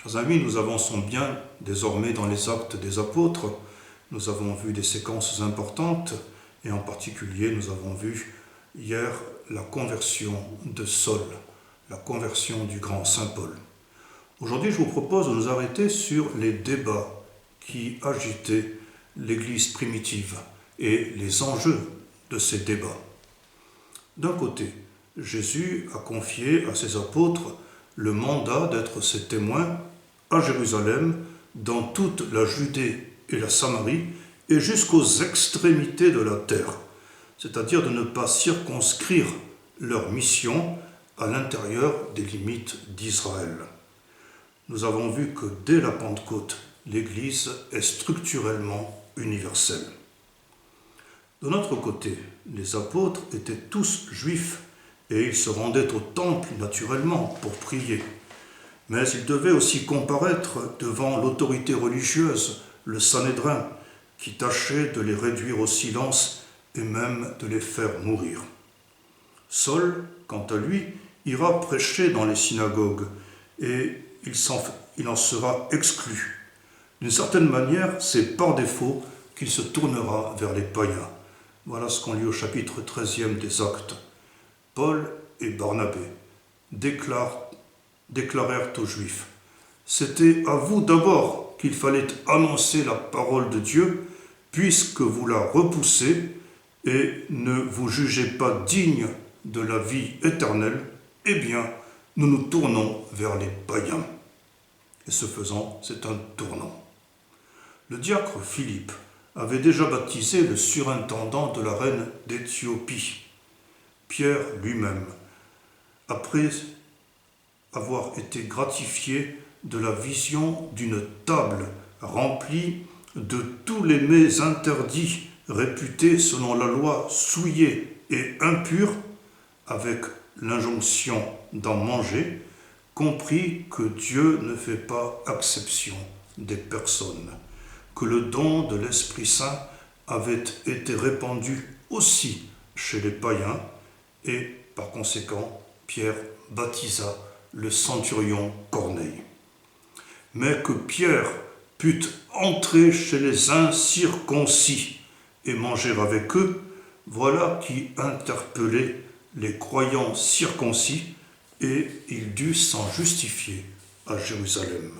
Chers amis, nous avançons bien désormais dans les actes des apôtres. Nous avons vu des séquences importantes et en particulier nous avons vu hier la conversion de Saul, la conversion du grand Saint Paul. Aujourd'hui, je vous propose de nous arrêter sur les débats qui agitaient l'Église primitive et les enjeux de ces débats. D'un côté, Jésus a confié à ses apôtres le mandat d'être ses témoins à Jérusalem, dans toute la Judée et la Samarie, et jusqu'aux extrémités de la terre, c'est-à-dire de ne pas circonscrire leur mission à l'intérieur des limites d'Israël. Nous avons vu que dès la Pentecôte, l'Église est structurellement universelle. De notre côté, les apôtres étaient tous juifs et ils se rendaient au temple naturellement pour prier. Mais ils devaient aussi comparaître devant l'autorité religieuse, le Sanhédrin, qui tâchait de les réduire au silence et même de les faire mourir. Saul, quant à lui, ira prêcher dans les synagogues et il en sera exclu. D'une certaine manière, c'est par défaut qu'il se tournera vers les païens. Voilà ce qu'on lit au chapitre 13e des Actes. Paul et Barnabé déclarèrent aux Juifs: « C'était à vous d'abord qu'il fallait annoncer la parole de Dieu, puisque vous la repoussez et ne vous jugez pas digne de la vie éternelle, eh bien, nous nous tournons vers les païens. » Et ce faisant, c'est un tournant. Le diacre Philippe avait déjà baptisé le surintendant de la reine d'Éthiopie. Pierre lui-même, après avoir été gratifié de la vision d'une table remplie de tous les mets interdits réputés selon la loi souillés et impurs, avec l'injonction d'en manger, comprit que Dieu ne fait pas exception des personnes, que le don de l'Esprit Saint avait été répandu aussi chez les païens, et par conséquent, Pierre baptisa le centurion Corneille. Mais que Pierre pût entrer chez les incirconcis et manger avec eux, voilà qui interpellait les croyants circoncis, et il dut s'en justifier à Jérusalem.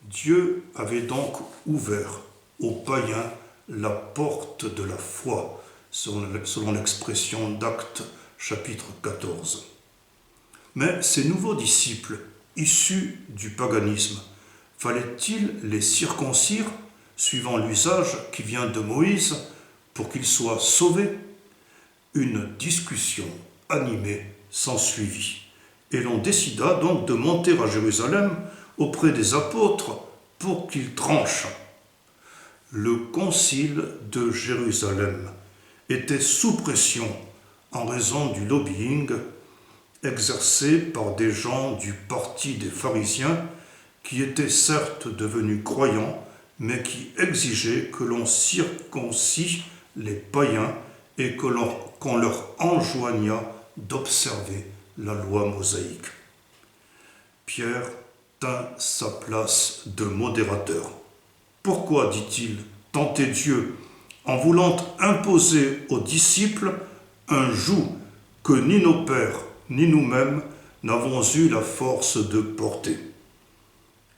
Dieu avait donc ouvert aux païens la porte de la foi, selon l'expression d'Actes chapitre 14. Mais ces nouveaux disciples, issus du paganisme, fallait-il les circoncire, suivant l'usage qui vient de Moïse, pour qu'ils soient sauvés? Une discussion animée s'ensuivit, et l'on décida donc de monter à Jérusalem auprès des apôtres pour qu'ils tranchent. Le concile de Jérusalem était sous pression en raison du lobbying exercé par des gens du parti des pharisiens qui étaient certes devenus croyants, mais qui exigeaient que l'on circoncis les païens et qu'on leur enjoignât d'observer la loi mosaïque. Pierre tint sa place de modérateur. Pourquoi, dit-il, tenter Dieu en voulant imposer aux disciples un joug que ni nos pères ni nous-mêmes n'avons eu la force de porter?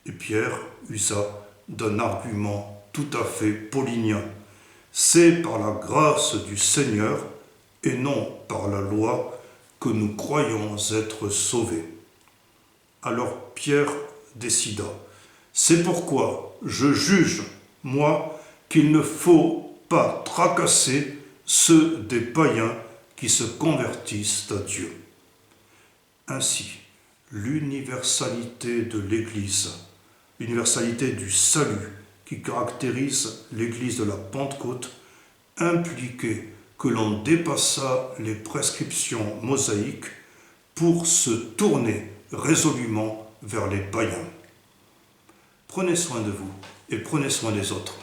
Et Pierre usa d'un argument tout à fait paulinien. C'est par la grâce du Seigneur et non par la loi que nous croyons être sauvés. Alors Pierre décida: c'est pourquoi je juge, moi, qu'il ne faut pas tracasser ceux des païens qui se convertissent à Dieu. Ainsi, l'universalité de l'Église, l'universalité du salut qui caractérise l'Église de la Pentecôte, impliquait que l'on dépassât les prescriptions mosaïques pour se tourner résolument vers les païens. Prenez soin de vous et prenez soin des autres.